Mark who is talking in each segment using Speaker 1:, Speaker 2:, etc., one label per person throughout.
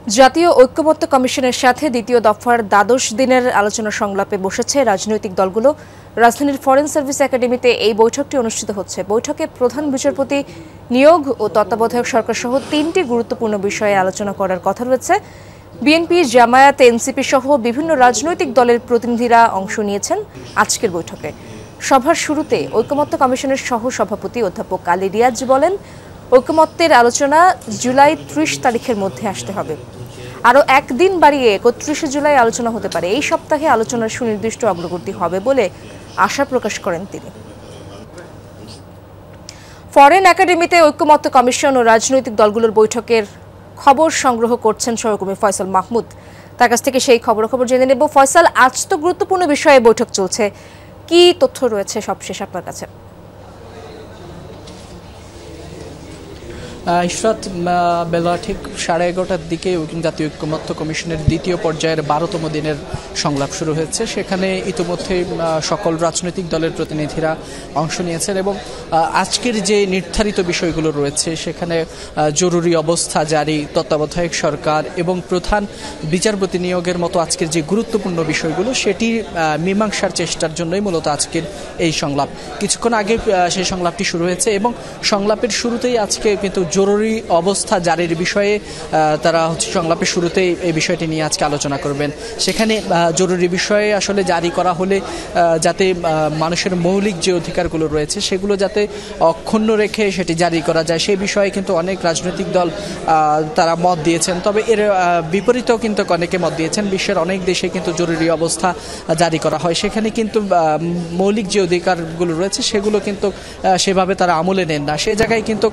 Speaker 1: জাতীয় ঐক্যমত্য কমিশনের সাথে দ্বিতীয় দফার দ্বাদশ দিনের আলোচনা সংলাপে বসেছে রাজনৈতিক দলগুলো। রাজধানীর ফরেন সার্ভিস একাডেমিতে এই বৈঠকটি অনুষ্ঠিত হচ্ছে। বৈঠকে প্রধান বিচারপতি নিয়োগ ও তত্ত্বাবধায়ক সরকার সহ ৩টি গুরুত্বপূর্ণ বিষয়ে আলোচনা করার কথা রয়েছে। বিএনপি, জামায়াত, এনসিপি সহ বিভিন্ন রাজনৈতিক দলের প্রতিনিধিরা অংশ নিয়েছেন আজকের বৈঠকে। সভার শুরুতে ঐক্যমত্য কমিশনের সহ সভাপতি অধ্যাপক আলী রিয়াজ বলেন, ঐক্যমত্যের আলোচনা জুলাই ৩০ তারিখের মধ্যে আসতে হবে। আরও একদিন বাড়িয়ে ৩১ জুলাই আলোচনা হতে পারে। এই সপ্তাহে আলোচনার সুনির্দিষ্ট অগ্রগতি হবে বলে আশা প্রকাশ করেন তিনি। ফরেন একাডেমিতে ঐক্যমত্য কমিশন ও রাজনৈতিক দলগুলোর বৈঠকের খবর সংগ্রহ করছেন সহকর্মী ফয়সাল মাহমুদ। তার কাছ থেকে সেই খবর জেনে নেব। ফয়সাল, আজ তো গুরুত্বপূর্ণ বিষয়ে বৈঠক চলছে, কি তথ্য রয়েছে সবশেষ আপনার কাছে?
Speaker 2: ইশরাত, বেলা ঠিক 11:30টার দিকে জাতীয় ঐক্যমত্য কমিশনের দ্বিতীয় পর্যায়ের 12তম দিনের সংলাপ শুরু হয়েছে। সেখানে ইতিমধ্যে সকল রাজনৈতিক দলের প্রতিনিধিরা অংশ নিয়েছেন এবং আজকের যে নির্ধারিত বিষয়গুলো রয়েছে সেখানে জরুরি অবস্থা জারি, তত্ত্বাবধায়ক সরকার এবং প্রধান বিচারপতি নিয়োগের মতো আজকের যে গুরুত্বপূর্ণ বিষয়গুলো সেটি মীমাংসার চেষ্টার জন্যই মূলত আজকের এই সংলাপ। কিছুক্ষণ আগে সেই সংলাপটি শুরু হয়েছে এবং সংলাপের শুরুতেই আজকে কিন্তু জরুরি অবস্থা জারির বিষয়ে তারা সংলাপের শুরুতেই এই বিষয়টি নিয়ে আজকে আলোচনা করবেন। সেখানে জরুরি বিষয়ে আসলে জারি করা হলে যাতে মানুষের মৌলিক যে অধিকারগুলো রয়েছে সেগুলো যাতে অক্ষুণ্ণ রেখে সেটি জারি করা যায় সেই বিষয়ে কিন্তু অনেক রাজনৈতিক দল তারা মত দিয়েছেন। তবে এর বিপরীতেও কিন্তু অনেকে মত দিয়েছেন। বিশ্বের অনেক দেশে কিন্তু জরুরি অবস্থা জারি করা হয়, সেখানে কিন্তু মৌলিক যে অধিকারগুলো রয়েছে সেগুলো কিন্তু সেভাবে তারা আমলে নেন না। সেই জায়গায় কিন্তু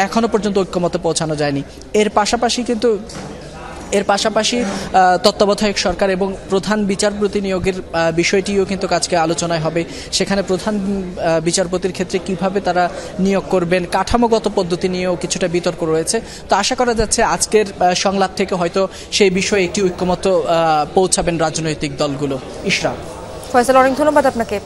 Speaker 2: এখনো পর্যন্ত ঐক্যমতে পৌঁছানো যায়নি। এর পাশাপাশি তত্ত্বাবধায়ক সরকার এবং প্রধান বিচারপতি নিয়োগের বিষয়টিও কিন্তু আজকে আলোচনায় হবে। সেখানে প্রধান বিচারপতির ক্ষেত্রে কিভাবে তারা নিয়োগ করবেন, কাঠামোগত পদ্ধতি নিয়েও কিছুটা বিতর্ক রয়েছে। তো আশা করা যাচ্ছে আজকের সংলাপ থেকে হয়তো সেই বিষয়ে একটি ঐক্যমত পৌঁছাবেন রাজনৈতিক দলগুলো। ইশরাত,
Speaker 1: ফয়সাল, অনেক ধন্যবাদ আপনাকে।